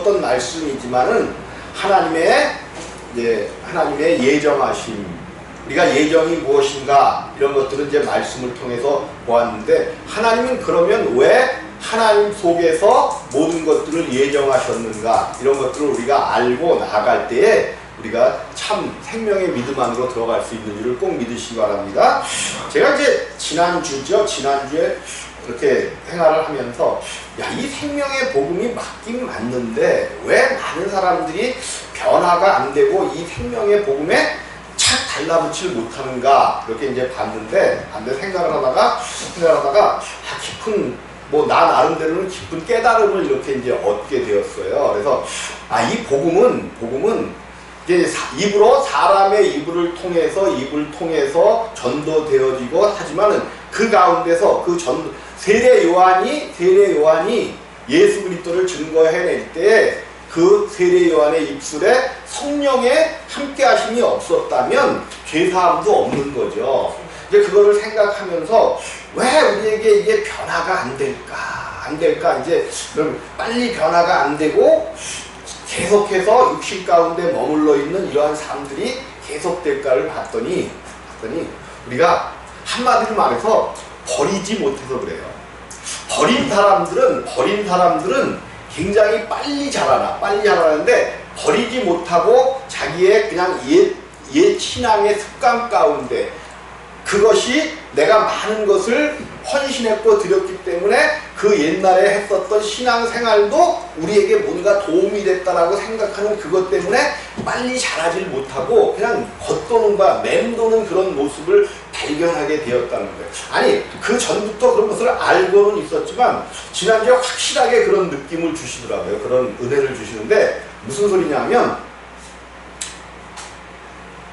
들었던 말씀이지만은 하나님의 예정하심, 우리가 예정이 무엇인가 이런 것들은 이제 말씀을 통해서 보았는데, 하나님은 그러면 왜 하나님 속에서 모든 것들을 예정하셨는가, 이런 것들을 우리가 알고 나아갈 때에 우리가 참 생명의 믿음 안으로 들어갈 수 있는 줄을 꼭 믿으시기 바랍니다. 제가 이제 지난주에 이렇게 생활을 하면서 이 생명의 복음이 맞긴 맞는데 왜 많은 사람들이 변화가 안 되고 이 생명의 복음에 착 달라붙질 못하는가, 그렇게 이제 봤는데, 생각을 하다가 깊은, 나 나름대로는 깊은 깨달음을 이렇게 이제 얻게 되었어요. 그래서 이 복음은 이제 사람의 입을 통해서 전도되어지고, 하지만은 그 가운데서 세례 요한이 예수 그리스도를 증거해낼 때 그 세례 요한의 입술에 성령의 함께하심이 없었다면 죄사함도 없는 거죠. 이제 그거를 생각하면서 왜 우리에게 이게 변화가 안 될까? 이제 빨리 변화가 안 되고 계속해서 육신 가운데 머물러 있는 이러한 삶들이 계속될까를 봤더니 우리가 한마디로 말해서 버리지 못해서 그래요. 버린 사람들은 굉장히 빨리 자라는데 버리지 못하고 자기의 그냥 옛 신앙의 습관 가운데, 그것이 내가 많은 것을 헌신했고 드렸기 때문에 그 옛날에 했었던 신앙생활도 우리에게 뭔가 도움이 됐다라고 생각하는 그것 때문에 빨리 자라질 못하고 그냥 겉도는 맴도는 그런 모습을 발견하게 되었다는 거예요. 아니, 그 전부터 그런 것을 알고는 있었지만 지난주에 확실하게 그런 느낌을 주시더라고요. 그런 은혜를 주시는데, 무슨 소리냐면,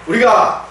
우리가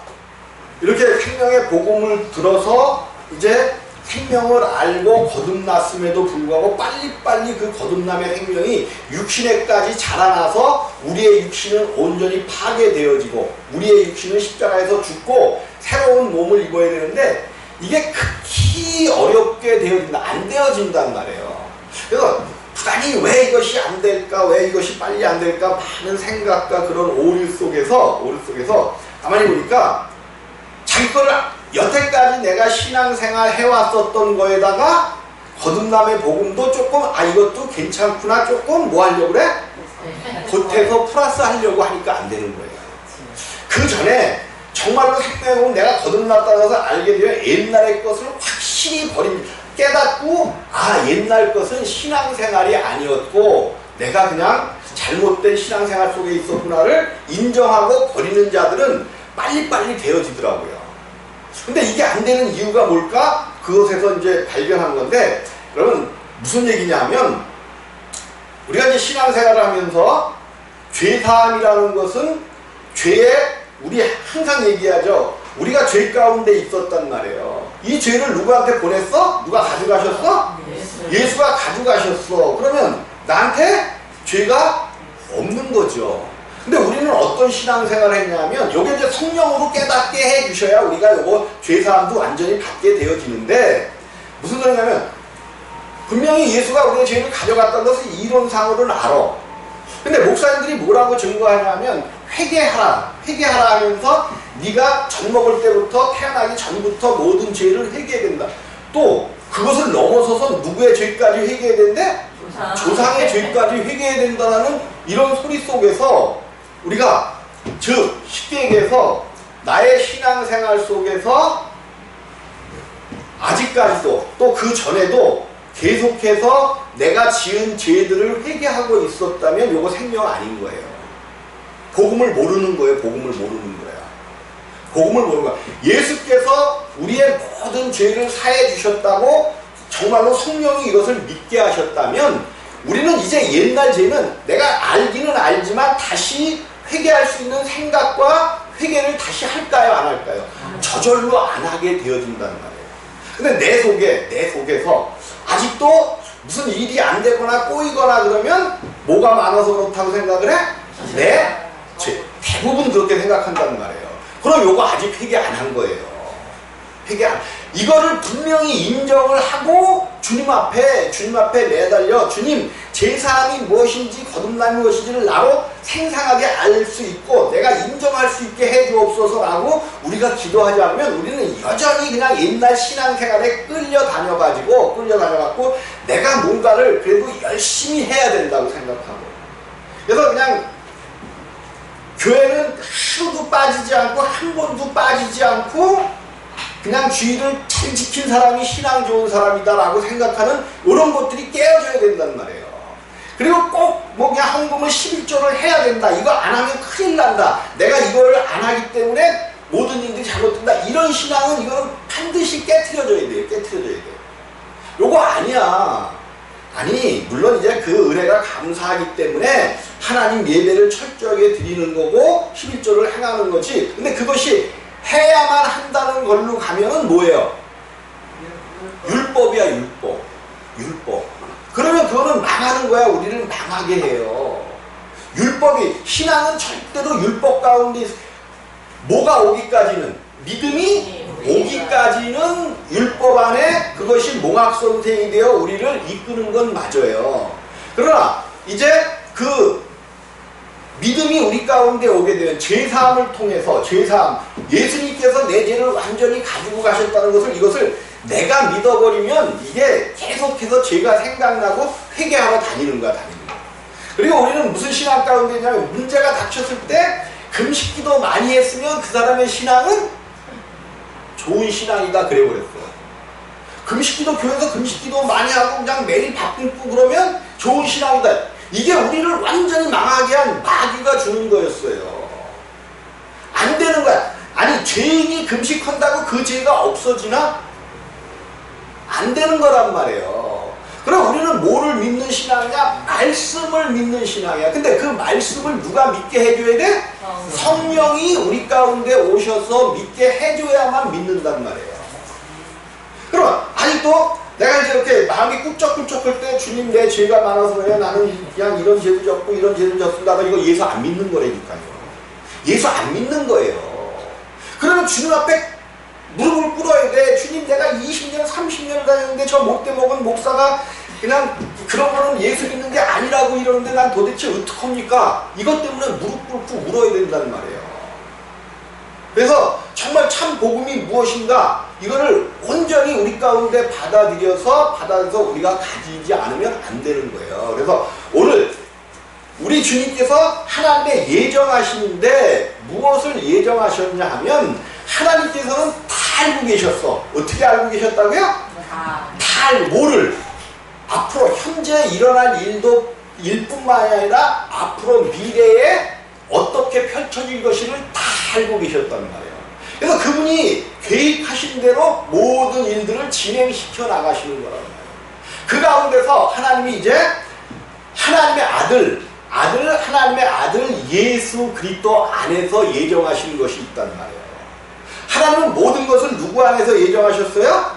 이렇게 생명의 복음을 들어서 이제 생명을 알고 거듭났음에도 불구하고 빨리빨리 그 거듭남의 생명이 육신에까지 자라나서 우리의 육신은 온전히 파괴되어지고 우리의 육신은 십자가에서 죽고 새로운 몸을 입어야 되는데, 이게 극히 어렵게 안 되어진단 말이에요. 그래서 부단히 왜 이것이 안 될까, 왜 이것이 빨리 안 될까, 많은 생각과 그런 오류 속에서 가만히 보니까 자기 거를 여태까지 내가 신앙생활 해왔었던 거에다가 거듭남의 복음도 조금 이것도 괜찮구나, 조금 뭐 하려고 그래? 보태서 플러스 하려고 하니까 안 되는 거예요. 그 전에 정말로 생명의 복음 내가 거듭났다고 해서 알게 되면 옛날의 것을 확실히 깨닫고 옛날 것은 신앙생활이 아니었고 내가 그냥 잘못된 신앙생활 속에 있었구나를 인정하고 버리는 자들은 빨리빨리 되어지더라고요. 근데 이게 안 되는 이유가 뭘까? 그것에서 이제 발견한 건데, 그러면 무슨 얘기냐면, 우리가 이제 신앙생활을 하면서 죄사함이라는 것은 우리 항상 얘기하죠. 우리가 죄 가운데 있었단 말이에요. 이 죄를 누구한테 보냈어? 누가 가져가셨어? 예수가 가져가셨어. 그러면 나한테 죄가 없는 거죠. 근데 우리는 어떤 신앙생활을 했냐면, 요게 이제 성령으로 깨닫게 해주셔야 우리가 요거 죄사함도 완전히 받게 되어지는데, 무슨 소리냐면, 분명히 예수가 우리의 죄를 가져갔다는 것을 이론상으로는 알아. 근데 목사님들이 뭐라고 증거하냐면, 회개하라 하면서 네가 젖 먹을 때부터 태어나기 전부터 모든 죄를 회개해야 된다. 또 그것을 넘어서서 누구의 죄까지 회개해야 된대? 조상의 죄까지 회개해야 된다는 이런 소리 속에서 우리가, 즉 쉽게 얘기해서 나의 신앙생활 속에서 아직까지도 또 그 전에도 계속해서 내가 지은 죄들을 회개하고 있었다면 요거 생명 아닌 거예요. 복음을 모르는 거예요. 복음을 모르는 거야. 예수께서 우리의 모든 죄를 사해 주셨다고 정말로 성령이 이것을 믿게 하셨다면, 우리는 이제 옛날 죄는 내가 알기는 알지만 다시 회개할 수 있는 생각과 회개를 다시 할까요, 안 할까요? 저절로 안 하게 되어진다는 말이에요. 근데 내 속에서 아직도 무슨 일이 안 되거나 꼬이거나 그러면 뭐가 많아서 그렇다고 생각을 해? 대부분 그렇게 생각한다는 말이에요. 그럼 요거 아직 회개 안 한 거예요. 회개 안. 이거를 분명히 인정을 하고 주님 앞에 매달려 주님 제사함이 무엇인지 거듭남이 무엇인지를 나로 생생하게 알 수 있고 내가 인정할 수 있게 해주옵소서라고 우리가 기도하지 않으면 우리는 여전히 그냥 옛날 신앙생활에 끌려다녀갖고 내가 뭔가를 그래도 열심히 해야 된다고 생각하고 그래서 그냥 교회는 하루도 빠지지 않고 한 번도 빠지지 않고 그냥 주의를 잘 지킨 사람이 신앙 좋은 사람이다라고 생각하는 이런 것들이 깨어져야 된단 말이에요. 그리고 꼭 뭐 그냥 헌금을 11조를 해야 된다. 이거 안 하면 큰일 난다. 내가 이거를 안 하기 때문에 모든 일들이 잘못된다. 이런 신앙은 이거는 반드시 깨트려져야 돼요. 깨트려져야 돼요. 요거 아니야. 아니 물론 이제 그 은혜가 감사하기 때문에 하나님 예배를 철저하게 드리는 거고 11조를 행하는 거지. 근데 그것이 해야만 한다는 걸로 가면은 뭐예요? 율법이야, 율법. 그러면 그거는 망하는 거야. 우리를 망하게 해요. 율법이, 신앙은 절대로 율법 가운데 뭐가 오기까지는, 믿음이 오기까지는 율법 안에 그것이 몽학선생이 되어 우리를 이끄는 건 맞아요. 그러나 이제 그 믿음이 우리 가운데 오게 되면 죄사함을 통해서 죄사함 예수님께서 내 죄를 완전히 가지고 가셨다는 것을 이것을 내가 믿어버리면 이게 계속해서 죄가 생각나고 회개하러 다니는 거야. 그리고 우리는 무슨 신앙 가운데 있냐면 문제가 닥쳤을 때 금식기도 많이 했으면 그 사람의 신앙은 좋은 신앙이다 그래버렸어. 금식기도 교회에서 금식기도 많이 하고 그냥 매일 밥 굶고 그러면 좋은 신앙이다. 이게 우리를 완전히 망하게 한 마귀가 주는 거였어요. 안 되는 거야. 아니 죄인이 금식한다고 그 죄가 없어지나? 안 되는 거란 말이에요. 그럼 우리는 뭐를 믿는 신앙이냐? 말씀을 믿는 신앙이야. 근데 그 말씀을 누가 믿게 해줘야 돼? 성령이 우리 가운데 오셔서 믿게 해줘야만 믿는단 말이에요. 그럼 아직도 내가 이제 이렇게 마음이 꾹쩍꾹쩍할 때 주님 내 죄가 많아서 그래 나는 그냥 이런 죄도 졌고 이런 죄도 졌습니다. 이거 예수 안 믿는 거라니까요. 예수 안 믿는 거예요. 그러면 주님 앞에 무릎을 꿇어야 돼. 주님 내가 20년 30년을 다녔는데 저 못돼 먹은 목사가 그냥 그런 거는 예수 믿는 게 아니라고 이러는데 난 도대체 어떡합니까? 이것 때문에 무릎 꿇고 울어야 된다는 말이에요. 그래서 정말 참 복음이 무엇인가 이거를 온전히 우리 가운데 받아들여서 우리가 가지지 않으면 안 되는 거예요. 그래서 오늘 우리 주님께서 하나님의 예정하시는데 무엇을 예정하셨냐 하면 하나님께서는 다 알고 계셨어. 어떻게 알고 계셨다고요? 다 뭐를? 앞으로 현재 일어날 일뿐만이 아니라 앞으로 미래에 어떻게 펼쳐질 것을 다 알고 계셨단 말이에요. 그래서 그분이 계획하신 대로 모든 일들을 진행시켜 나가시는 거란 말이에요. 그 가운데서 하나님이 이제 하나님의 하나님의 아들 예수 그리스도 안에서 예정하신 것이 있단 말이에요. 하나님은 모든 것을 누구 안에서 예정하셨어요?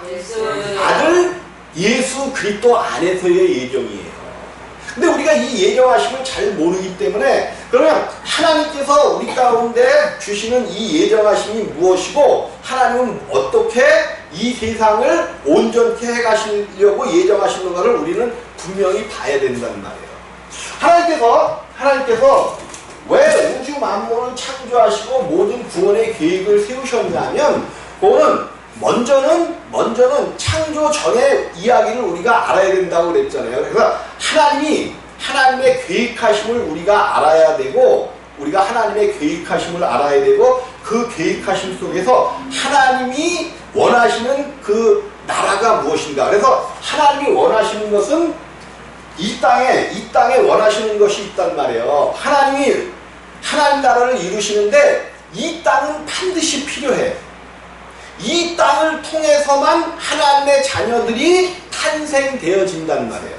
아들 예수 그리스도 안에서의 예정이에요. 근데 우리가 이 예정하심을 잘 모르기 때문에 그러면 하나님께서 우리 가운데 주시는 이 예정하심이 무엇이고 하나님은 어떻게 이 세상을 온전케 해가시려고 예정하시는가를 우리는 분명히 봐야 된다는 말이에요. 하나님께서 왜 우주 만물을 창조하시고 모든 구원의 계획을 세우셨냐면 그거는 먼저는 창조 전의 이야기를 우리가 알아야 된다고 그랬잖아요. 그래서 하나님의 계획하심을 우리가 알아야 되고 우리가 하나님의 계획하심을 알아야 되고 그 계획하심 속에서 하나님이 원하시는 그 나라가 무엇인가. 그래서 하나님이 원하시는 것은 이 땅에 원하시는 것이 있단 말이에요. 하나님 나라를 이루시는데 이 땅은 반드시 필요해. 이 땅을 통해서만 하나님의 자녀들이 탄생되어진단 말이에요.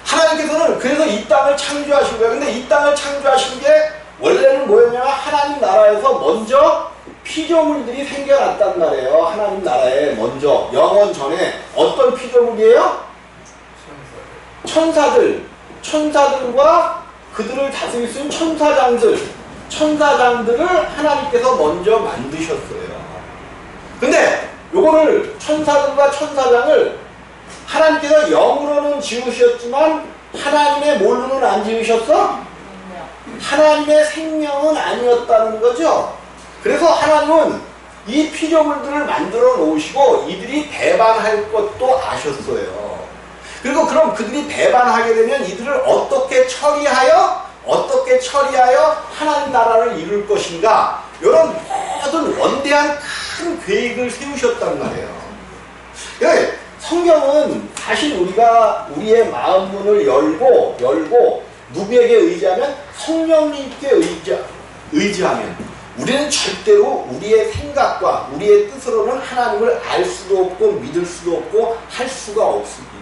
하나님께서는 그래서 이 땅을 창조하신 거예요. 근데 이 땅을 창조하신 게 원래는 뭐였냐면 하나님 나라에서 먼저 피조물들이 생겨났단 말이에요. 하나님 나라에 먼저 영원 전에 어떤 피조물이에요? 천사들과 그들을 다스릴 수 있는 천사장들을 하나님께서 먼저 만드셨어요. 근데 요거를 천사들과 천사장을 하나님께서 영으로는 지으셨지만 하나님의 뭘로는 안 지으셨어? 하나님의 생명은 아니었다는 거죠. 그래서 하나님은 이 피조물들을 만들어 놓으시고 이들이 배반할 것도 아셨어요. 그리고 그럼 그들이 배반하게 되면 이들을 어떻게 처리하여 하나님 나라를 이룰 것인가, 이런 모든 원대한 큰 계획을 세우셨단 말이에요. 그러니까 성경은 사실 우리가 우리의 마음 문을 열고 누구에게 의지하면 성령님께 의지하면 우리는 절대로 우리의 생각과 우리의 뜻으로는 하나님을 알 수도 없고 믿을 수도 없고 할 수가 없습니다.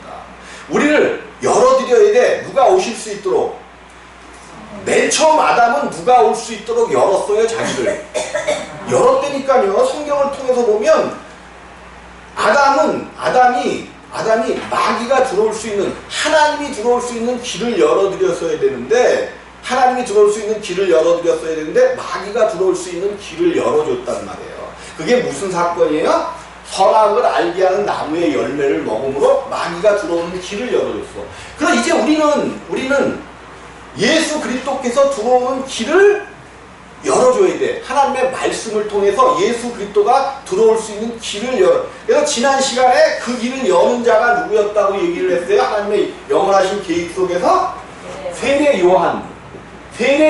우리를 열어드려야 돼. 누가 오실 수 있도록. 맨 처음 아담은 누가 올 수 있도록 열었어요, 자기를. 열었다니까요. 성경을 통해서 보면 아담이 마귀가 들어올 수 있는, 하나님이 들어올 수 있는 길을 열어드렸어야 되는데, 마귀가 들어올 수 있는 길을 열어줬단 말이에요. 그게 무슨 사건이에요? 선악을 알게 하는 나무의 열매를 먹음으로 마귀가 들어오는 길을 열어줬어. 그럼 이제 우리는 예수 그리스도께서 들어오는 길을 열어줘야 돼. 하나님의 말씀을 통해서 예수 그리스도가 들어올 수 있는 길을 열어. 그래서 지난 시간에 그 길을 여는 자가 누구였다고 얘기를 했어요. 하나님의 영원하신 계획 속에서 세례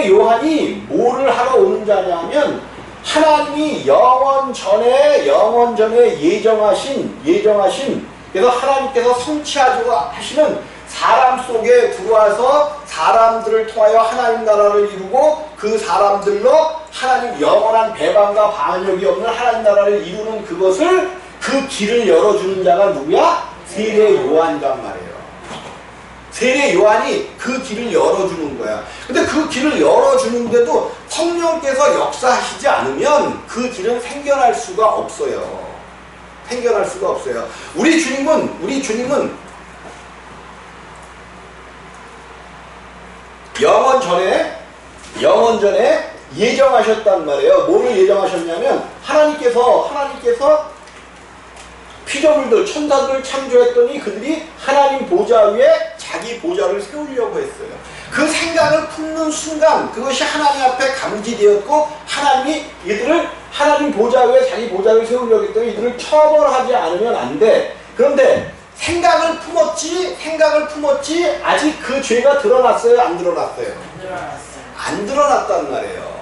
요한이 뭐를 하러 오는 자냐면, 하나님이 영원 전에 예정하신, 그래서 하나님께서 성취하시는 사람 속에 들어와서 사람들을 통하여 하나님 나라를 이루고, 그 사람들로 하나님 영원한 배반과 반역이 없는 하나님 나라를 이루는 그것을, 그 길을 열어주는 자가 누구야? 세례 요한이란 말이에요. 세례 요한이 그 길을 열어주는 거야. 근데 그 길을 열어주는데도 성령께서 역사하시지 않으면 그 길은 생겨날 수가 없어요. 우리 주님은 영원 전에 예정하셨단 말이에요. 뭐를 예정하셨냐면, 하나님께서 피조물들, 천사들을 창조했더니 그들이 하나님 보좌 위에 자기 보좌를 세우려고 했어요. 그 생각을 품는 순간 그것이 하나님 앞에 감지되었고, 하나님이 이들을 하나님 보좌 위에 자기 보좌를 세우려고 했더니 이들을 처벌하지 않으면 안 돼. 그런데 생각을 품었지 아직 그 죄가 드러났어요, 안 드러났어요? 안 드러났단 말이에요.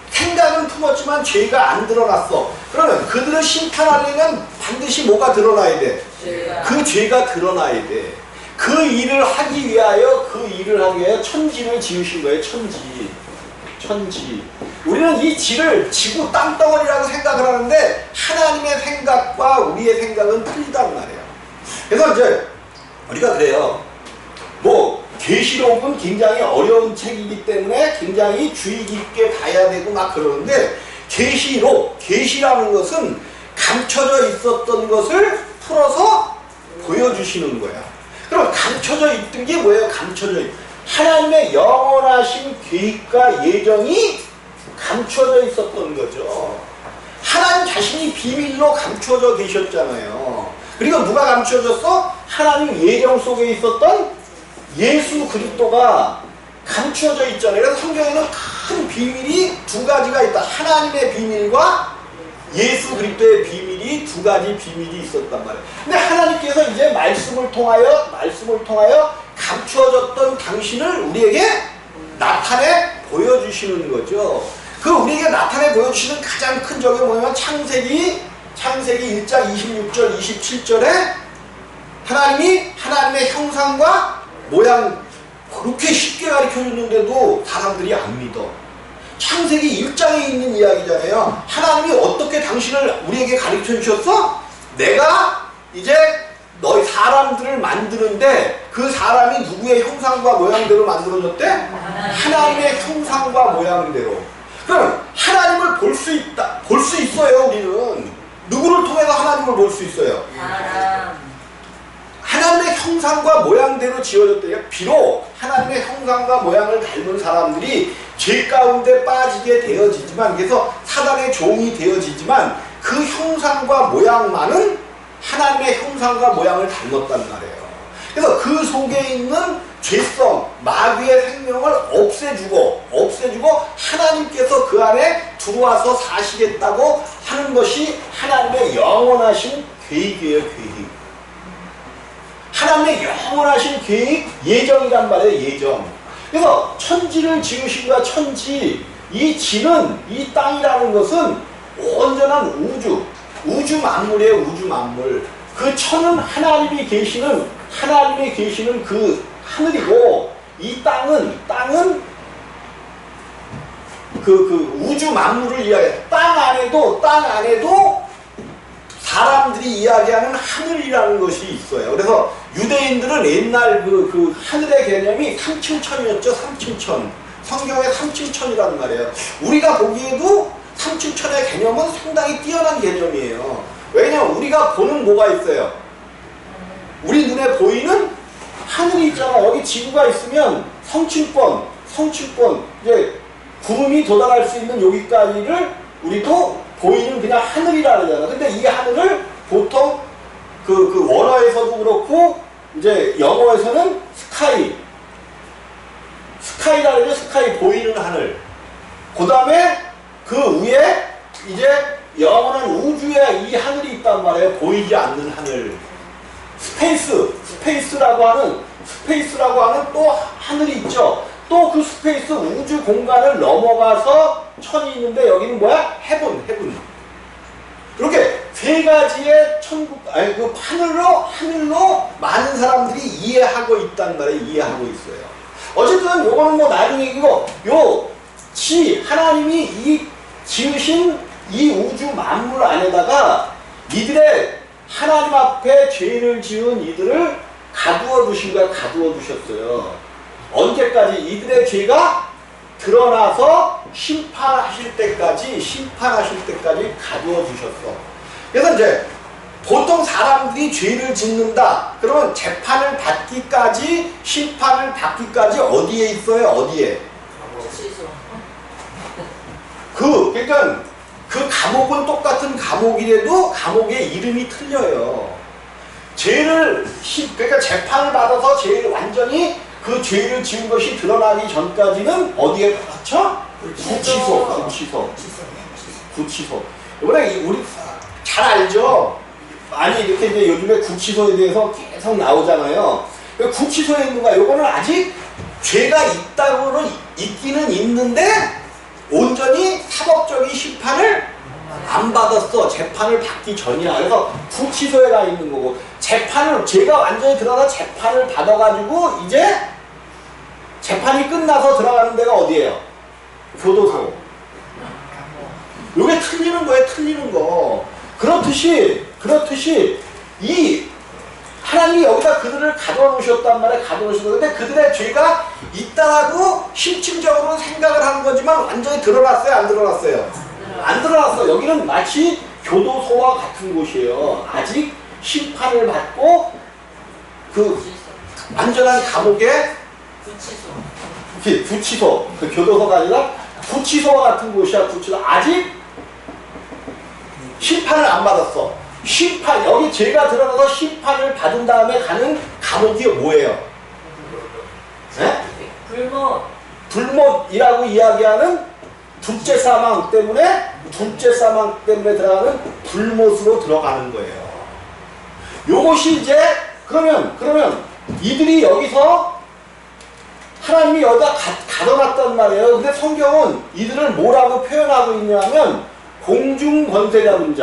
생각은 품었지만 죄가 안 드러났어. 그러면 그들을 심판하려면 반드시 뭐가 드러나야 돼? 그 죄가 드러나야 돼. 그 일을 하기 위하여 천지를 지으신 거예요. 천지. 우리는 이 지구 땅덩어리라고 생각을 하는데, 하나님의 생각과 우리의 생각은 틀리단 말이에요. 그래서 이제 우리가 그래요. 계시록은 굉장히 어려운 책이기 때문에 굉장히 주의 깊게 봐야 되고 막 그러는데, 계시라는 것은 감춰져 있었던 것을 풀어서 보여주시는 거야. 그럼 감춰져 있던 게 뭐예요? 하나님의 영원하신 계획과 예정이 감춰져 있었던 거죠. 하나님 자신이 비밀로 감춰져 계셨잖아요. 그리고 누가 감춰졌어? 하나님 예정 속에 있었던 예수 그리스도가 감추어져 있잖아요. 그래서 성경에는 큰 비밀이 두 가지가 있다. 하나님의 비밀과 예수 그리스도의 비밀이, 두 가지 비밀이 있었단 말이에요. 근데 하나님께서 이제 말씀을 통하여 감추어졌던 당신을 우리에게 나타내 보여주시는 거죠. 그 우리에게 나타내 보여주시는 가장 큰 적이 뭐냐면, 창세기 1장 26절 27절에 하나님이 하나님의 형상과 모양 그렇게 쉽게 가르쳐줬는데도 사람들이 안 믿어. 창세기 1장에 있는 이야기잖아요. 하나님이 어떻게 당신을 우리에게 가르쳐 주셨어? 내가 이제 너희 사람들을 만드는데, 그 사람이 누구의 형상과 모양대로 만들어졌대? 하나님의 형상과 모양대로. 그럼 하나님을 볼 수 있어요. 우리는 누구를 통해서 하나님을 볼 수 있어요? 하나님의 형상과 모양대로 지어졌대요. 비록 하나님의 형상과 모양을 닮은 사람들이 죄 가운데 빠지게 되어지지만, 그래서 사단의 종이 되어지지만, 그 형상과 모양만은 하나님의 형상과 모양을 닮았단 말이에요. 그래서 그 속에 있는 죄성, 마귀의 생명을 없애주고 하나님께서 그 안에 들어와서 사시겠다고 하는 것이 하나님의 영원하신 계획이에요. 계획. 하나님의 영원하신 계획, 예정이란 말이에요. 예정. 그래서 천지를 지으신 거야. 천지. 이 지는, 이 땅이라는 것은 온전한 우주 만물이에요. 우주 만물. 그 천은 하나님이 계시는 그 하늘이고, 이 땅은 그 우주 만물을 이야기해. 땅 안에도 사람들이 이야기하는 하늘이라는 것이 있어요. 그래서 유대인들은 옛날 그 하늘의 개념이 삼층천이었죠. 삼층천. 성경에 삼층천이라는 말이에요. 우리가 보기에도 삼층천의 개념은 상당히 뛰어난 개념이에요. 왜냐면 우리가 보는 뭐가 있어요? 우리 눈에 보이는 하늘이 있잖아. 여기 지구가 있으면 성층권 이제 구름이 도달할 수 있는 여기까지를 우리도 보이는 그냥 하늘이라 그러잖아. 근데 이 하늘을 보통 그 원어에서도 그렇고 이제 영어에서는 스카이라 그러죠. 스카이, 보이는 하늘. 그 다음에 그 위에 이제 영원한 우주에 이 하늘이 있단 말이에요. 보이지 않는 하늘. 스페이스라고 하는 또 하늘이 있죠. 또 그 스페이스 우주 공간을 넘어가서 천이 있는데 여기는 뭐야? 헤븐. 이렇게 세 가지의 천국, 그 하늘로 많은 사람들이 이해하고 있단 말이에요. 이해하고 있어요. 어쨌든 요거는 뭐 나중 얘기고, 하나님이 이 지으신 이 우주 만물 안에다가 이들의 하나님 앞에 죄를 지은 이들을 가두어 두신 거야. 가두어 두셨어요. 언제까지? 이들의 죄가 드러나서 심판하실 때까지 가두어 두셨어. 그래서 이제 보통 사람들이 죄를 짓는다. 그러면 심판을 받기까지 어디에 있어요? 어디에? 그러니까 그 감옥은 똑같은 감옥이라도 감옥의 이름이 틀려요. 그러니까 재판을 받아서 완전히 그 죄를 지은 것이 드러나기 전까지는 어디에 갇혀? 구치소. 이번에 우리 잘 알죠? 많이 이렇게 이제 요즘에 구치소에 대해서 계속 나오잖아요. 구치소에 있는 거야. 요거는 아직 죄가 있기는 있는데 온전히 사법적인 심판을 안 받았어. 재판을 받기 전이야. 그래서 구치소에 가 있는 거고, 죄가 완전히 드러나 재판을 받아가지고 이제 재판이 끝나서 들어가는 데가 어디예요? 교도소. 요게 틀리는 거. 그렇듯이 이 하나님이 여기다 그들을 가둬 놓으셨단 말이에요. 근데 그들의 죄가 있다라고 심층적으로 생각을 하는 거지만 완전히 드러났어요? 안 드러났어요? 안 드러났어. 여기는 마치 교도소와 같은 곳이에요. 아직 심판을 받고 그 완전한 감옥에 구치소. 그 교도소가 아니라 구치소와 같은 곳이야. 구치소. 아직 심판을 안 받았어. 여기 죄가 드러나서 심판을 받은 다음에 가는 감옥이 뭐예요? 네? 불못이라고 이야기하는 둘째 사망 때문에 들어가는 불못으로 들어가는 거예요. 요것이 이제 그러면 이들이 여기서 하나님이 여기다 가둬놨단 말이에요. 근데 성경은 이들을 뭐라고 표현하고 있냐면 공중권세 잡은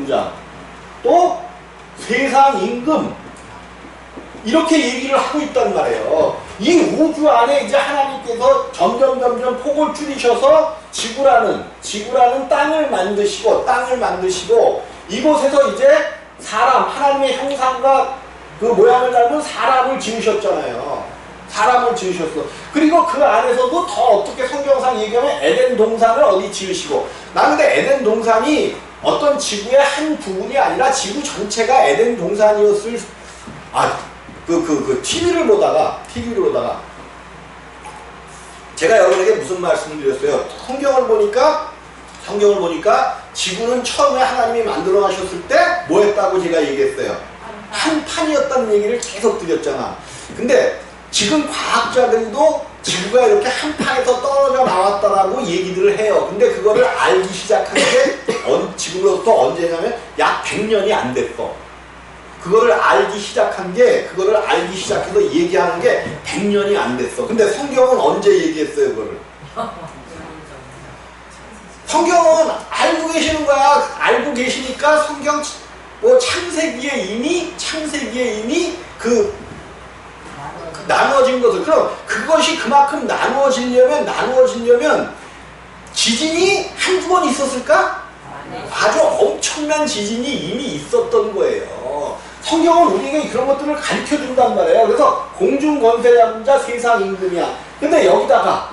자, 또 세상 임금, 이렇게 얘기를 하고 있단 말이에요. 이 우주 안에 이제 하나님께서 점점 폭을 줄이셔서 지구라는 땅을 만드시고 이곳에서 이제 하나님의 형상과 그 모양을 닮은 사람을 지으셨잖아요. 그리고 그 안에서도 더 어떻게 성경상 얘기하면 에덴 동산을 어디 지으시고, 나는 근데 에덴 동산이 어떤 지구의 한 부분이 아니라 지구 전체가 에덴 동산이었을, TV를 보다가 제가 여러분에게 무슨 말씀을 드렸어요? 성경을 보니까 지구는 처음에 하나님이 만들어 가셨을 때 뭐 했다고 제가 얘기했어요? 한 판이었다는 얘기를 계속 드렸잖아. 근데 지금 과학자들도 지구가 이렇게 한 판에서 떨어져 나왔다라고 얘기들을 해요. 근데 그거를 알기 시작한 게 지금으로부터 언제냐면 약 100년이 안 됐어. 그거를 알기 시작해서 얘기하는 게 100년이 안 됐어. 근데 성경은 언제 얘기했어요, 그거를? 성경은 알고 계시는 거야. 알고 계시니까 성경 창세기에 이미 그 나누어진 것을, 그럼 그것이 그만큼 나누어지려면 지진이 한두 번 있었을까? 아주 엄청난 지진이 이미 있었던 거예요. 성경은 우리에게 그런 것들을 가르쳐 준단 말이에요. 그래서 공중 권세 잡은 자 세상 임금이야. 근데 여기다가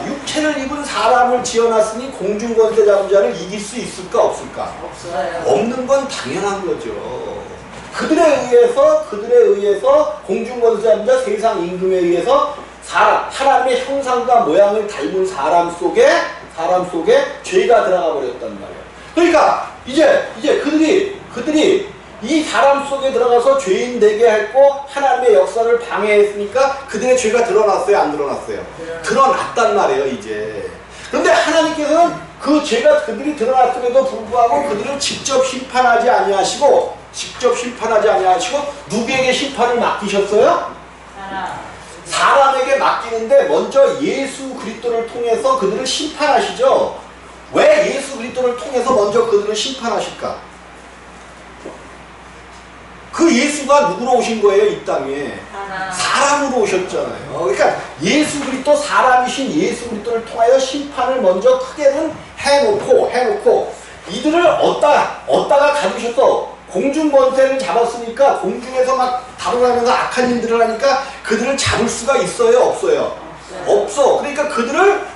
육체를 입은 사람을 지어놨으니 공중 권세 잡은 자를 이길 수 있을까 없을까? 없어요. 없는 건 당연한 거죠. 그들에 의해서 공중 권세 잡은 자 세상 임금에 의해서 하나님의 형상과 모양을 닮은 사람 속에 죄가 들어가 버렸단 말이에요. 그러니까 이제 그들이 이 사람 속에 들어가서 죄인 되게 했고 하나님의 역사를 방해했으니까 그들의 죄가 드러났어요, 안 드러났어요? 드러났단 말이에요, 이제. 그런데 하나님께서는 그 죄가 그들이 드러났음에도 불구하고 그들을 직접 심판하지 아니하시고 누구에게 심판을 맡기셨어요? 사람에게 맡기는데 먼저 예수 그리스도를 통해서 그들을 심판하시죠. 왜 예수 그리스도를 통해서 먼저 그들을 심판하실까? 그 예수가 누구로 오신 거예요, 이 땅에? 사람으로 오셨잖아요. 그러니까 예수 그리스도, 사람이신 예수 그리스도를 통하여 심판을 먼저 크게는 해놓고 이들을 얻다가 가두셔서 공중 권세를 잡았으니까 공중에서 막 다뤄가면서 악한 일들을 하니까 그들을 잡을 수가 있어요, 없어요? 없어. 그러니까 그들을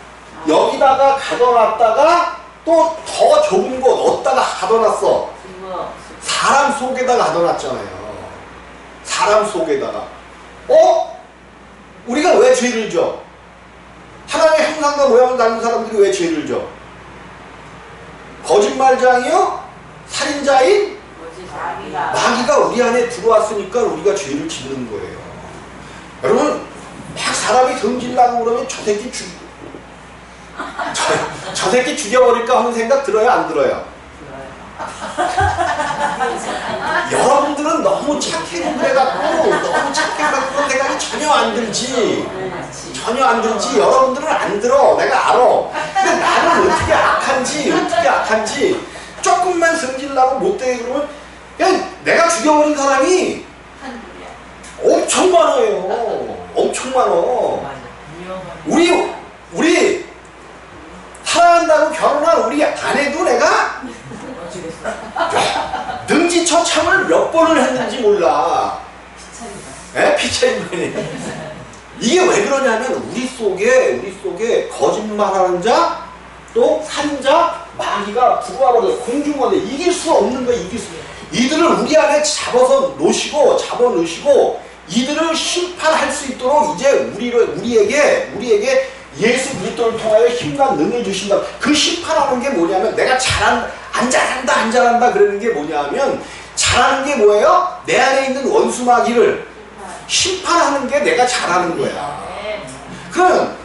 여기다가 가둬놨다가 또 더 좁은 곳 어디다가 가둬놨어? 사람 속에다가 가둬놨잖아요. 사람 속에다가. 우리가 왜 죄를 져? 하나님의 형상과 모양을 닮은 사람들이 왜 죄를 져? 거짓말장이요? 살인자인? 마귀가 우리 안에 들어왔으니까 우리가 죄를 짓는 거예요. 여러분, 막 사람이 등질라고 그러면 저 새끼 죽여버릴까 하는 생각 들어요, 안 들어요? 여러분들은 너무 착해고 그래갖고 그런 생각이 전혀 안 들지. 여러분들은 안 들어. 내가 알아. 근데 나는 어떻게 악한지 조금만 승질나고 못되게 그러면 그냥 내가 죽여버린 사람이 엄청 많아요. 엄청 많아. 우리 사랑한다고 결혼한 우리 아내도 내가 능지처참을 몇 번을 했는지 몰라. 피차인분이. 이게 왜 그러냐면 우리 속에 거짓말하는 자, 또 산자, 마귀가 들어와 버려. 공중권에 이길 수 없는 거야. 이들을 우리 안에 잡아 넣으시고 이들을 심판할 수 있도록 이제 우리에게 예수 그리스도를 통하여 힘과 능을 주신다. 그 심판하는 게 뭐냐면 내가 안 잘한다 그러는 게 뭐냐면 잘하는 게 뭐예요? 내 안에 있는 원수 마귀를 심판하는 게 내가 잘하는 거야. 그럼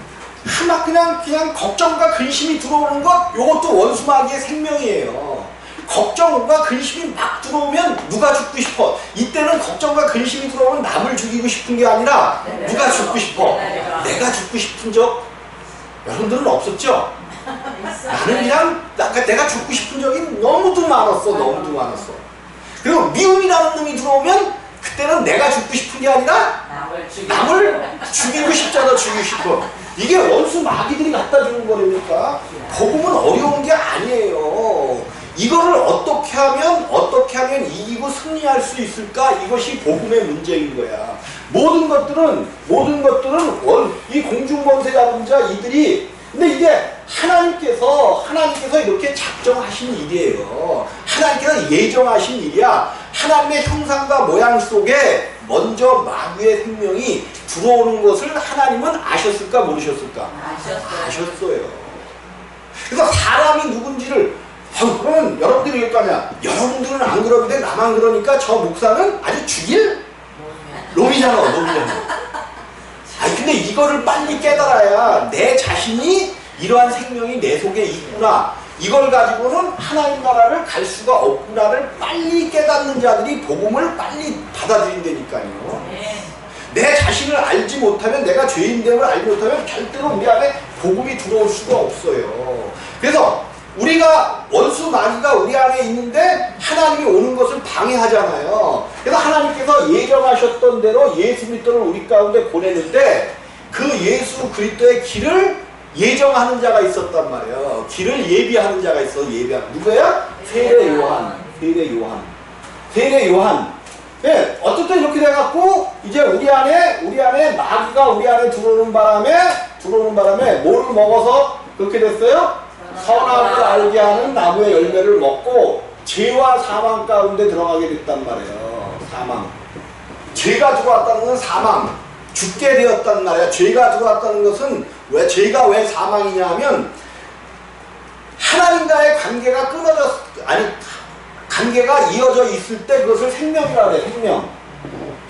그냥 걱정과 근심이 들어오는 것, 이것도 원수 마귀의 생명이에요. 걱정과 근심이 막 들어오면 누가 죽고 싶어? 이때는 걱정과 근심이 들어오면 남을 죽이고 싶은 게 아니라 누가 죽고 싶어? 내가 죽고 싶은 적 여러분들은 없었죠? 나는 그냥 내가 죽고 싶은 적이 너무도 많았어. 그리고 미움이라는 놈이 들어오면 그때는 내가 죽고 싶은 게 아니라 남을 죽이고 싶어. 이게 원수 마귀들이 갖다 주는 거라니까. 복음은 어려운 게 아니에요. 이거를 어떻게 하면 이기고 승리할 수 있을까? 이것이 복음의 문제인 거야. 모든 것들은 이 공중권세 잡은 자 이들이, 근데 이게 하나님께서 이렇게 작정하신 일이에요. 하나님께서 예정하신 일이야. 하나님의 형상과 모양 속에 먼저 마귀의 생명이 들어오는 것을 하나님은 아셨을까 모르셨을까? 아셨어요. 그래서 사람이 누군지를 그러면 여러분들이 이럴 거 아니야. 여러분들은 안 그러는데 나만 그러니까 저 목사는 아주 죽일 놈이잖아. 아니 근데 이거를 빨리 깨달아야 내 자신이 이러한 생명이 내 속에 있구나. 이걸 가지고는 하나님 나라를 갈 수가 없구나를 빨리 깨닫는 자들이 복음을 빨리 받아들인다니까요. 내 자신을 알지 못하면, 내가 죄인됨을 알지 못하면 절대로 우리 안에 복음이 들어올 수가 없어요. 그래서 우리가 원수 마귀가 우리 안에 있는데 하나님이 오는 것을 방해하잖아요. 그래서 하나님께서 예정하셨던 대로 예수 그리스도를 우리 가운데 보내는데 그 예수 그리스도의 길을 예정하는 자가 있었단 말이에요. 길을 예비하는 자가 있어. 예비하는 누구야? 세례 요한. 세례 요한. 예, 어쨌든 이렇게 돼갖고 이제 우리 안에 마귀가 우리 안에 들어오는 바람에 뭐를 먹어서 그렇게 됐어요? 선악을 알게 하는 나무의 열매를 먹고 죄와 사망 가운데 들어가게 됐단 말이에요. 사망. 죄가 들어왔다는 건 사망. 죽게 되었단 말이야. 죄가 들어왔다는 것은 죄가 왜 사망이냐 하면 하나님과의 관계가 관계가 이어져 있을 때 그것을 생명이라고 그래. 생명.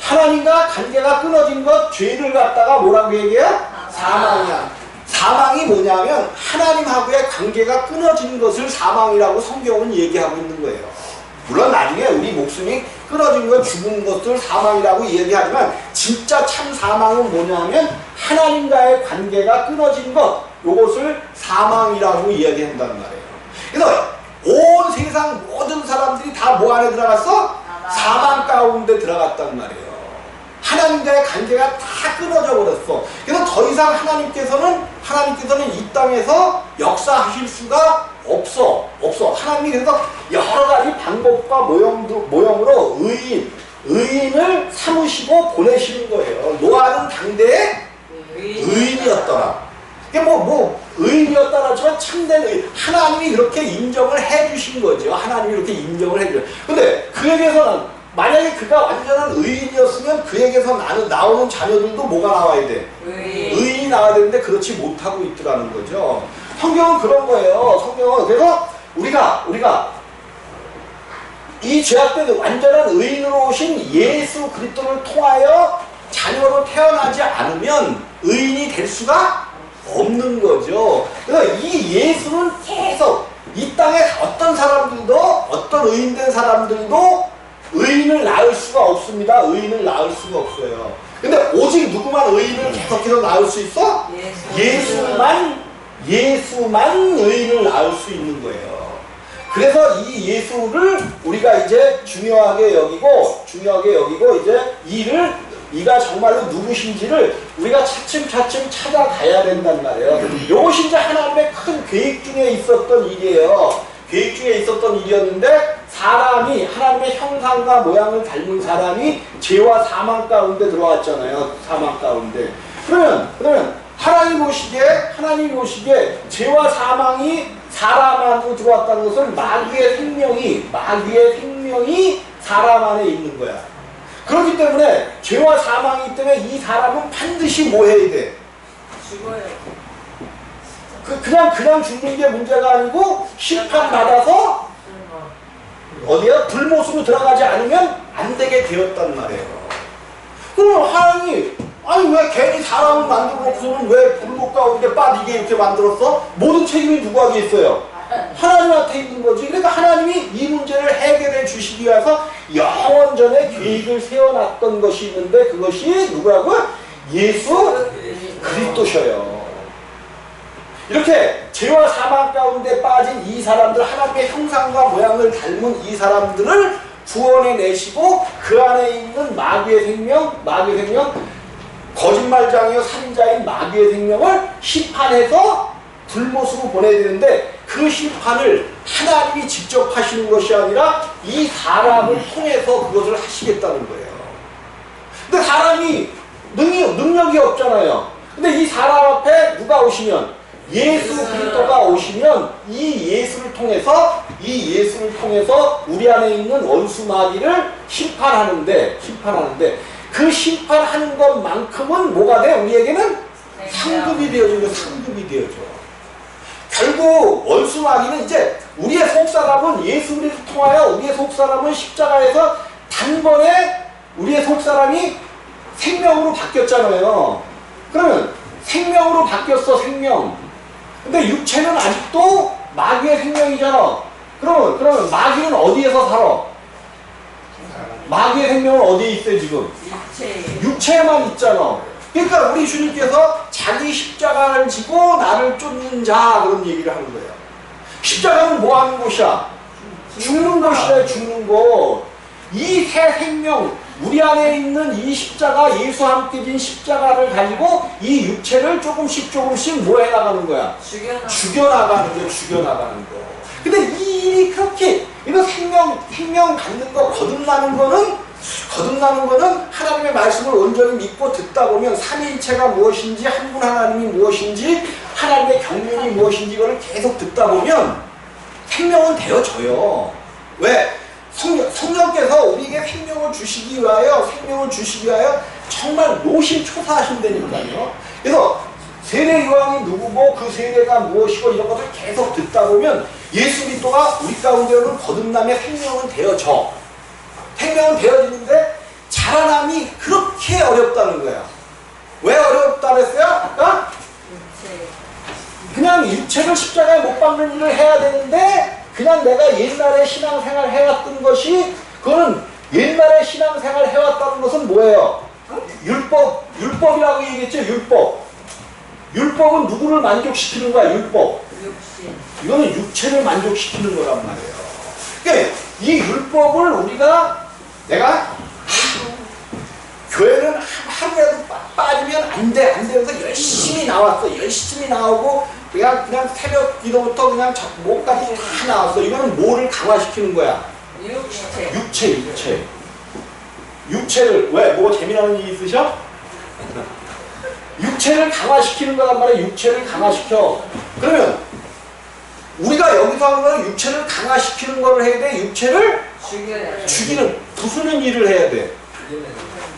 하나님과 관계가 끊어진 것, 죄를 갖다가 뭐라고 얘기해요? 사망이야. 사망이 뭐냐면 하나님하고의 관계가 끊어진 것을 사망이라고 성경은 얘기하고 있는 거예요. 물론 나중에 우리 목숨이 끊어진 것, 죽은 것을 사망이라고 얘기하지만 진짜 참 사망은 뭐냐면 하나님과의 관계가 끊어진 것, 요것을 사망이라고 이야기한단 말이에요. 그래서 온 세상 모든 사람들이 다 뭐 안에 들어갔어? 사망 가운데 들어갔단 말이에요. 하나님과의 관계가 다 끊어져 버렸어. 그래서 더 이상 하나님께서는 이 땅에서 역사하실 수가 없어. 하나님이 그래서 여러 가지 방법과 모형으로 의인을 삼으시고 보내시는 거예요. 노아는 당대의 의인이었더라. 의인이었다라 하지만 참된 의인. 하나님이 그렇게 인정을 해주신 거죠. 근데 그에게서는 만약에 그가 완전한 의인이었으면 그에게서 나오는 자녀들도 뭐가 나와야 돼? 의인이 나와야 되는데 그렇지 못하고 있더라는 거죠. 성경은 그런 거예요. 성경은 그래서 우리가 이 죄악된 완전한 의인으로 오신 예수 그리스도를 통하여 자녀로 태어나지 않으면 의인이 될 수가 없는 거죠. 그래서 이 예수는 계속 이 땅에 어떤 의인된 사람들도 의인을 낳을 수가 없습니다. 의인을 낳을 수가 없어요. 근데 오직 누구만 의인을 계속해서 낳을 수 있어? 예수만 의인을 낳을 수 있는 거예요. 그래서 이 예수를 우리가 이제 중요하게 여기고 이제 이가 정말로 누구신지를 우리가 차츰차츰 찾아가야 된단 말이에요. 이것이 이제 하나님의 큰 계획 중에 있었던 일이에요. 일이었는데 사람이 하나님의 형상과 모양을 닮은 사람이 죄와 사망 가운데 들어왔잖아요. 사망 가운데. 그러면 하나님 보시기에 죄와 사망이 사람 안으로 들어왔다는 것은 마귀의 생명이 사람 안에 있는 거야. 그렇기 때문에 죄와 사망이기 때문에 이 사람은 반드시 뭐 해야 돼? 죽어요. 그냥 죽는 게 문제가 아니고 심판받아서 어디야? 불못으로 들어가지 않으면 안 되게 되었단 말이에요. 그럼 하나님이 왜 괜히 사람을 만들어 놓고서는 왜 불못 가운데 빠지게 이렇게 만들었어? 모든 책임이 누구에게 있어요? 하나님한테 있는 거지. 그러니까 하나님이 이 문제를 해결해 주시기 위해서 영원전에 계획을 세워놨던 것이 있는데 그것이 누구라고요? 예수 그리스도셔요. 이렇게 죄와 사망 가운데 빠진 이 사람들, 하나님의 형상과 모양을 닮은 이 사람들을 구원해내시고 그 안에 있는 마귀의 생명, 거짓말장이요 살인자인 마귀의 생명을 심판해서 불못으로 보내야 되는데 그 심판을 하나님이 직접 하시는 것이 아니라 이 사람을 통해서 그것을 하시겠다는 거예요. 근데 사람이 능력이 없잖아요. 근데 이 사람 앞에 누가 오시면 예수 그리스도가 오시면 이 예수를 통해서 우리 안에 있는 원수 마귀를 심판하는데 그 심판하는 것만큼은 뭐가 돼? 우리에게는 상급이 되어진 거, 상급이 되어져. 결국 원수 마귀는 이제 우리의 속사람은 예수 그리스도를 통하여 우리의 속사람은 십자가에서 단번에 우리의 속사람이 생명으로 바뀌었잖아요. 그러면 생명으로 바뀌었어, 생명. 근데 육체는 아직도 마귀의 생명이잖아. 그러면 마귀는 어디에서 살아? 마귀의 생명은 어디에 있어요, 지금? 육체에만 있잖아. 그러니까 우리 주님께서 자기 십자가를 지고 나를 쫓는 자, 그런 얘기를 하는 거예요. 십자가는 뭐 하는 곳이야? 죽는 곳이야, 죽는 곳. 이 새 생명, 우리 안에 있는 이 십자가, 예수와 함께 진 십자가를 가지고 이 육체를 조금씩 뭐 해나가는 거야? 죽여나가는 거야, 죽여나가는 거. 근데 이 일이 그렇게, 이거 생명 갖는 거, 거듭나는 거는 하나님의 말씀을 온전히 믿고 듣다 보면 삼위일체가 무엇인지, 한 분 하나님이 무엇인지, 하나님의 경륜이 무엇인지 이거를 계속 듣다 보면 생명은 되어져요. 왜? 성령께서 우리에게 생명을 주시기 위하여 정말 노심초사하신다니까요. 그래서 세례 요한이 누구고 그 세례가 무엇이고 이런 것을 계속 듣다 보면 예수 그리스도가 우리 가운데로는 거듭남의 생명은 되어져. 생명은 되어지는데 자라남이 그렇게 어렵다는 거야. 왜 어렵다 그랬어요? 어? 그냥 육체를 십자가에 못 박는 일을 해야 되는데 그냥 내가 옛날에 신앙생활 해왔던 것이, 그거는 옛날에 신앙생활 해왔다는 것은 뭐예요? 율법이라고 얘기했죠, 율법. 율법은 누구를 만족시키는 거야, 율법? 이거는 육체를 만족시키는 거란 말이에요. 그러니까 이 율법을 내가 교회는 하루라도 빠지면 안 되면서 열심히 나왔어. 열심히 나오고 그냥 새벽 기도부터 그냥 목까지 다 나왔어. 이거는 뭐를 강화시키는 거야? 육체를 왜? 뭐 재미나는 일이 있으셔? 육체를 강화시키는 거란 말이야. 육체를 강화시켜. 그러면 우리가 여기서 하는 건 육체를 강화시키는 거를 해야 돼. 육체를 죽이는, 부수는 일을 해야 돼.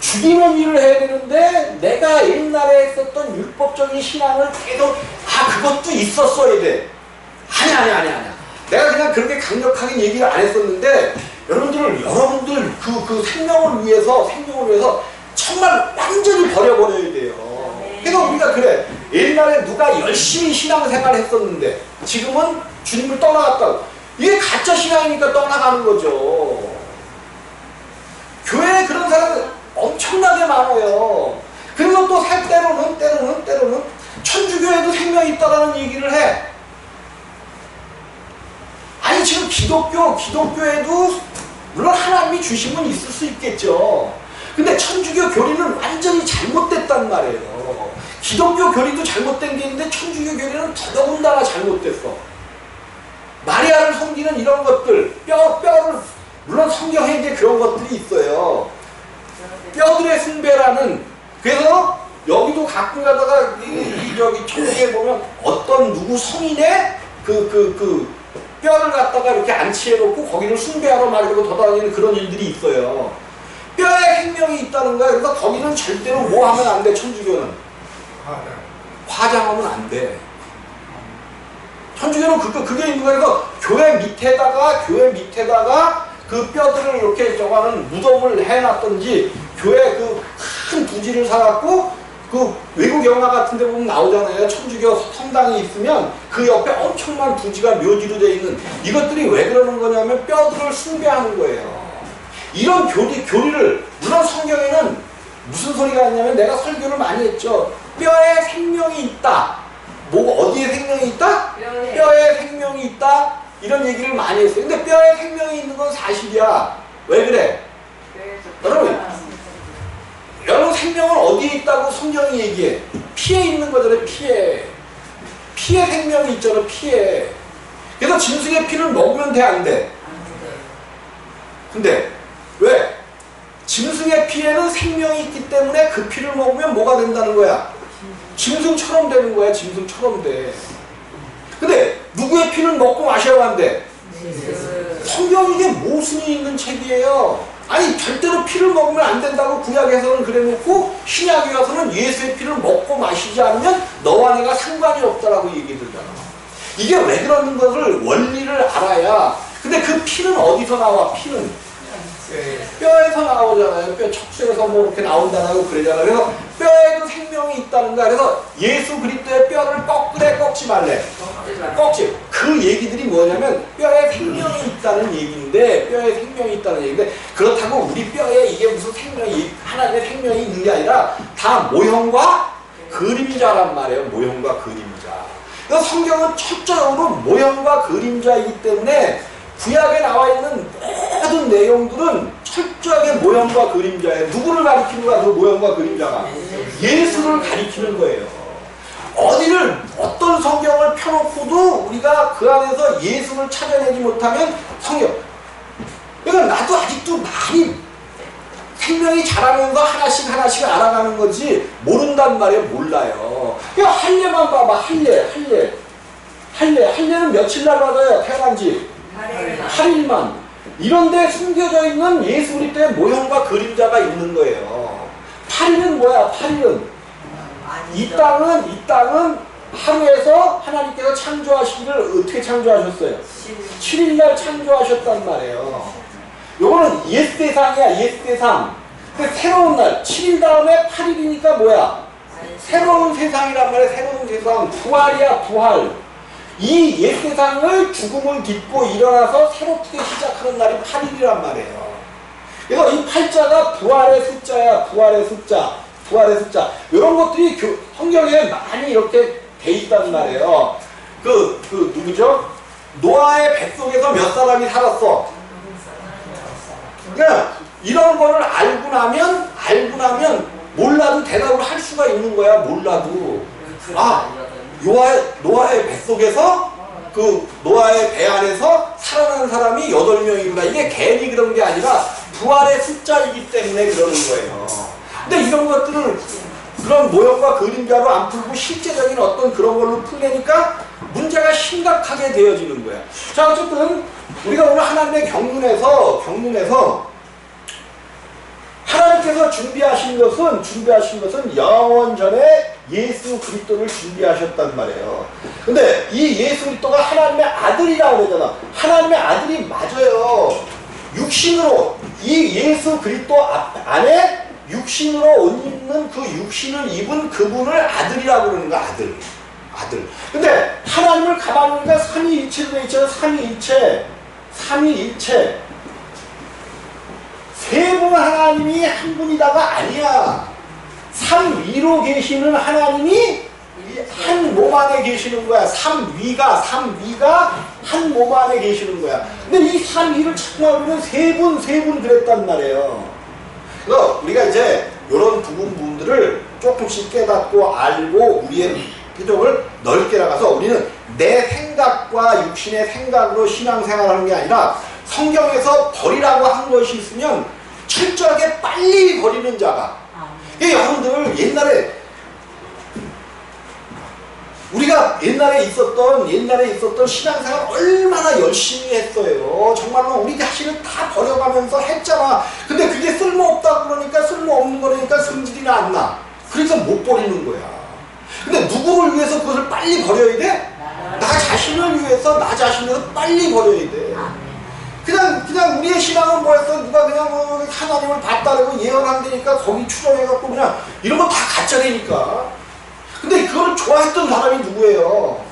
죽이는 일을 해야 되는데 내가 옛날에 했었던 율법적인 신앙을 계속 그것도 있었어야 돼. 아니야. 내가 그냥 그렇게 강력하게 얘기를 안 했었는데 여러분들 그 생명을 위해서 정말 완전히 버려버려야 돼요. 그래서 우리가 그래. 옛날에 누가 열심히 신앙생활 했었는데 지금은 주님을 떠나갔다고. 이게 가짜 신앙이니까 떠나가는 거죠. 교회에 그런 사람들 엄청나게 많아요. 그리고 또 때로는 천주교에도 생명이 있다라는 얘기를 해. 아니 지금 기독교에도 물론 하나님이 주신 건 있을 수 있겠죠. 근데 천주교 교리는 완전히 잘못됐단 말이에요. 기독교 교리도 잘못된 게 있는데 천주교 교리는 더더군다나 잘못됐어. 마리아를 섬기는 이런 것들, 뼈를 물론 성경에 이제 그런 것들이 있어요. 뼈들의 숭배라는. 그래서 여기도 가끔 가다가 저기 천국에 보면 어떤 누구 성인의 그 뼈를 갖다가 이렇게 안치해놓고 거기를 숭배하러 막 이러고 돌아다니는 그런 일들이 있어요. 뼈에 생명이 있다는 거야. 그래서 거기는 절대로 뭐 하면 안 돼, 천주교는. 화장하면 안 돼. 천주교는 그게 있는 거야. 그래서 교회 밑에다가 그 뼈들을 이렇게 저거는 무덤을 해놨던지, 교회 그 큰 부지를 사갖고 그 외국 영화 같은 데 보면 나오잖아요. 천주교 성당이 있으면 그 옆에 엄청난 부지가 묘지로 되어 있는, 이것들이 왜 그러는 거냐면 뼈들을 숭배하는 거예요. 이런 교리를, 물론 성경에는 무슨 소리가 있냐면, 내가 설교를 많이 했죠. 뼈에 생명이 있다. 어디에 생명이 있다? 뼈에 생명이 있다. 이런 얘기를 많이 했어요. 근데 뼈에 생명이 있는 건 사실이야. 왜 그래? 여러분 생명은 어디에 있다고 성경이 얘기해? 피에 있는 거잖아요. 피에 생명이 있잖아. 피에. 그래서 짐승의 피를 먹으면 돼, 안 돼? 근데 왜? 짐승의 피에는 생명이 있기 때문에 그 피를 먹으면 뭐가 된다는 거야? 짐승처럼 되는 거야. 짐승처럼 돼. 근데 누구의 피는 먹고 마셔야 한대? 성경이 이게 모순이 있는 책이에요. 아니 절대로 피를 먹으면 안 된다고 구약에서는 그래놓고 신약에 와서는 예수의 피를 먹고 마시지 않으면 너와 내가 상관이 없다라고 얘기해주잖아. 이게 왜 그러는 것을 원리를 알아야. 근데 그 피는 어디서 나와? 피는 뼈에서 나오잖아요. 뼈 척수에서 뭐 이렇게 나온다고 그러잖아요. 그래서 뼈에도 생명이 있다는 거야. 그래서 예수 그리스도의 뼈를 꺾으래 꺾지 말래. 꺾지. 그 얘기들이 뭐냐면 뼈에 생명이 있다는 얘기인데, 뼈에 생명이 있다는 얘기인데, 그렇다고 우리 뼈에 이게 무슨 생명이, 하나님의 생명이 있는 게 아니라 다 모형과 그림자란 말이에요. 모형과 그림자. 그래서 성경은 철저적으로 모형과 그림자이기 때문에 구약에 나와 있는 모든 내용들은 철저하게 모형과 그림자예요. 누구를 가리키는 거야? 그 모형과 그림자가 예수를 가리키는 거예요. 어디를 어떤 성경을 펴놓고도 우리가 그 안에서 예수를 찾아내지 못하면 성경. 그러니까 나도 아직도 많이 생명이 자라면서 하나씩 하나씩 알아가는 거지 모른단 말이에요. 몰라요. 그냥 할례만 봐봐. 할례는 며칠 날 받아요? 태어난 지 8일만. 이런데 숨겨져 있는 예수 그리스도의 모형과 그림자가 있는 거예요. 8일은 뭐야? 8일은 이 땅은 하루에서 하나님께서 창조하시기를 어떻게 창조하셨어요? 7일날 창조하셨단 말이에요. 요거는 옛세상이야. 옛세상. 근데 새로운 날 7일 다음에 8일이니까 뭐야? 새로운 세상이란 말이야. 새로운 세상. 부활이야. 부활. 이 옛세상을 죽음을 딛고 일어나서 새롭게 시작하는 날이 8일이란 말이에요. 그래서 이 팔자가 부활의 숫자야. 부활의 숫자. 이런 것들이 성경에 많이 이렇게 돼 있단 말이에요. 누구죠? 노아의 뱃속에서 몇 사람이 살았어? 그러니까 이런 거를 알고 나면 몰라도 대답을 할 수가 있는 거야. 몰라도. 노아의 뱃속에서 노아의 배 안에서 살아난 사람이 8명이구나. 이게 괜히 그런 게 아니라 부활의 숫자이기 때문에 그러는 거예요. 근데 이런 것들을 그런 모형과 그림자로 안 풀고 실제적인 어떤 그런 걸로 풀려니까 문제가 심각하게 되어지는 거야. 자, 어쨌든 우리가 오늘 하나님의 경륜에서 하나님께서 준비하신 것은 영원 전에 예수 그리스도를 준비하셨단 말이에요. 근데 이 예수 그리스도가 하나님의 아들이라고 그러잖아. 하나님의 아들이 맞아요. 육신으로 이 예수 그리스도 안에 육신으로 옷 입는 그 육신을 입은 그분을 아들이라고 그러는 거야. 아들. 근데 하나님을 가만히 보니까 삼위일체로 되어 있잖아. 삼위일체. 세 분 하나님이 한 분이다가 아니야. 삼위로 계시는 하나님이 한 몸 안에 계시는 거야. 삼위가 한 몸 안에 계시는 거야. 근데 이 삼위를 찾고 보면 세 분 그랬단 말이에요. 그래서 우리가 이제 이런 부분들을 조금씩 깨닫고 알고 우리의 표정을 넓게 나가서 우리는 내 생각과 육신의 생각으로 신앙생활하는 게 아니라 성경에서 버리라고 한 것이 있으면 철저하게 빨리 버리는 자가. 여러분들 우리가 옛날에 있었던 신앙생활 얼마나 열심히 했어요. 정말로 우리 자신을 다 버려가면서 했잖아. 근데 그게 쓸모없다고 그러니까 쓸모없는 거니까 성질이 안 나. 그래서 못 버리는 거야. 근데 누구를 위해서 그것을 빨리 버려야 돼? 나 자신을 위해서 빨리 버려야 돼. 그냥 우리의 신앙은 뭐였어? 누가 그냥 하나님을 봤다 그러고 예언한다니까 거기 추정해갖고 그냥 이런 거 다 가짜라니까. 근데 그걸 좋아했던 사람이 누구예요?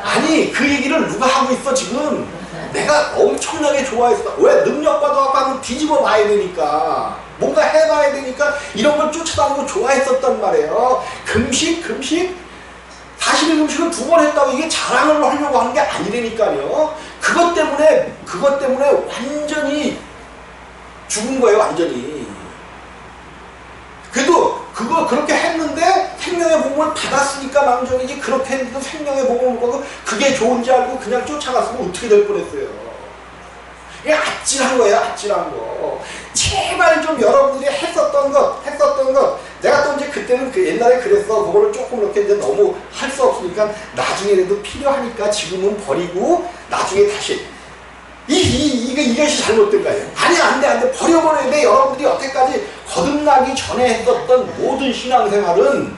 아니 그 얘기를 누가 하고 있어 지금? 내가 엄청나게 좋아했어. 왜? 능력과도 아까 뒤집어 봐야 되니까 뭔가 해봐야 되니까 이런 걸 쫓아다니고 좋아했었단 말이에요. 금식 41금식을 2번 했다고 이게 자랑을 하려고 하는 게 아니라니까요. 그것 때문에 완전히 죽은 거예요. 완전히. 그래도 그거 그렇게 했는데 생명의 복음을 받았으니까 망정이지, 그렇게 했는데도 생명의 복음을 받고 그게 좋은지 알고 그냥 쫓아갔으면 어떻게 될 뻔했어요. 이게 아찔한 거예요. 아찔한 거. 제발 좀 여러분들이 했었던 것 내가 또 이제 그때는 옛날에 그랬어. 그거를 조금 이렇게 이제 너무 할 수 없으니까 나중에라도 필요하니까 지금은 버리고 나중에 다시 이것이 잘못된 거예요. 아니, 안 돼. 버려버려야 돼. 여러분들이 여태까지 거듭나기 전에 했었던 모든 신앙생활은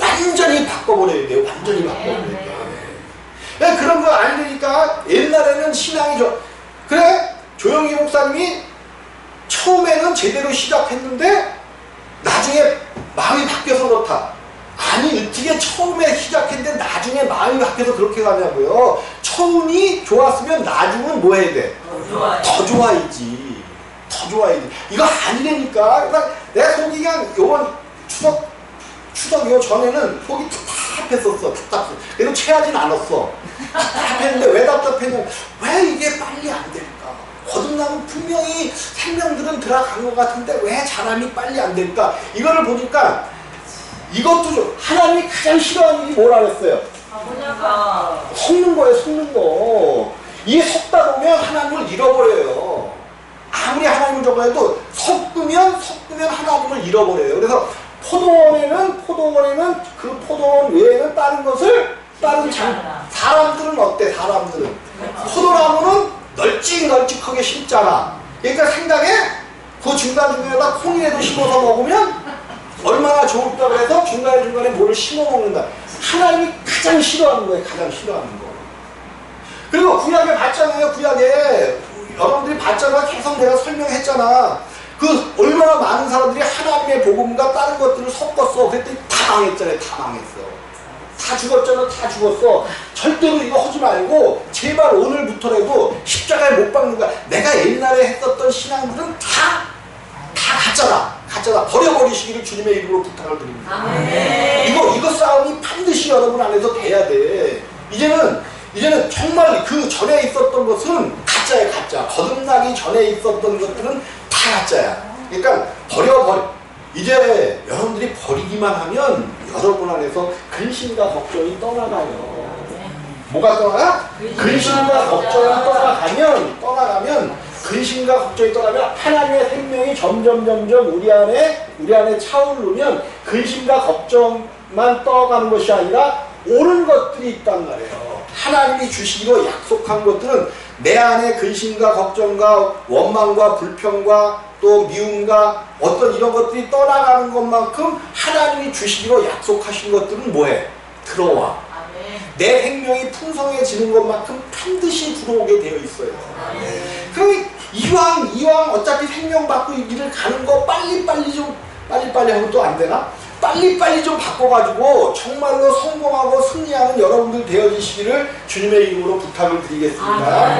완전히 바꿔버려야 돼요. 완전히 바꿔버려야 돼요. 네, 그런 거 아니니까 옛날에는 신앙이 그래? 조영기 목사님이 처음에는 제대로 시작했는데 나중에 마음이 바뀌어서 그렇다. 아니, 어떻게 처음에 시작했는데 나중에 마음이 바뀌어서 그렇게 가냐고요. 처음이 좋았으면 나중은 뭐 해야 돼? 더 좋아야지. 더 좋아야지. 이거 아니라니까. 그러니까 내가 속이 그냥 요번 추석 요 전에는 속이 답답했었어. 답답해. 그래도 체하진 않았어. 답답했는데 왜 답답했냐면 왜 이게 빨리 안 될까? 거듭나면 분명히 생명들은 들어간 것 같은데 왜 사람이 빨리 안 될까? 이거를 보니까 이것도 좀 하나님이 가장 싫어하는 게 뭐라 그랬어요? 속는 거예요. 속는 거. 이게 속다 보면 하나님을 잃어버려요. 아무리 하나님을 적어도 섞으면 하나님을 잃어버려요. 그래서 포도원에는 그 포도원 외에는 다른 사람들은 어때? 사람들은 포도나무는 널찍널찍하게 심잖아. 그러니까 생각에 그 중간중간에다 콩이라도 심어서 먹으면 얼마나 좋을까 그래서 중간중간에 뭐를 심어 먹는다. 하나님이 가장 싫어하는 거예요. 가장 싫어하는 거. 그리고 구약에 봤잖아요. 구약에 여러분들이 봤잖아. 계속 내가 설명했잖아. 그 얼마나 많은 사람들이 하나님의 복음과 다른 것들을 섞었어. 그랬더니 다 망했잖아요. 다 망했어. 다 죽었잖아. 다 죽었어. 절대로 이거 하지 말고 제발 오늘부터라도 십자가에 못 박는 거야. 내가 옛날에 했었던 신앙들은 다 가짜다. 버려버리시기를 주님의 이름으로 부탁을 드립니다. 이거 싸움이 반드시 여러분 안에서 돼야 돼. 이제는 정말 그 전에 있었던 것은 가짜야. 가짜. 거듭나기 전에 있었던 것들은 다 가짜야. 그러니까 이제 여러분들이 버리기만 하면 여러분 안에서 근심과 걱정이 떠나가요. 뭐가 떠나가? 근심과 걱정이 떠나가면 근심과 걱정이 떠나면 하나님의 생명이 점점 우리 안에 차오르면 근심과 걱정만 떠가는 것이 아니라 옳은 것들이 있단 말이에요. 하나님이 주시기로 약속한 것들은 내 안에 근심과 걱정과 원망과 불평과 또 미움과 어떤 이런 것들이 떠나가는 것만큼 하나님이 주시기로 약속하신 것들은 뭐해? 들어와. 내 생명이 풍성해지는 것만큼 반드시 들어오게 되어 있어요. 그럼 이왕 어차피 생명 받고 이 길을 가는 거 빨리빨리 하면 또 안 되나? 빨리빨리 좀 바꿔가지고 정말로 성공하고 승리하는 여러분들 되어지시기를 주님의 이름으로 부탁을 드리겠습니다.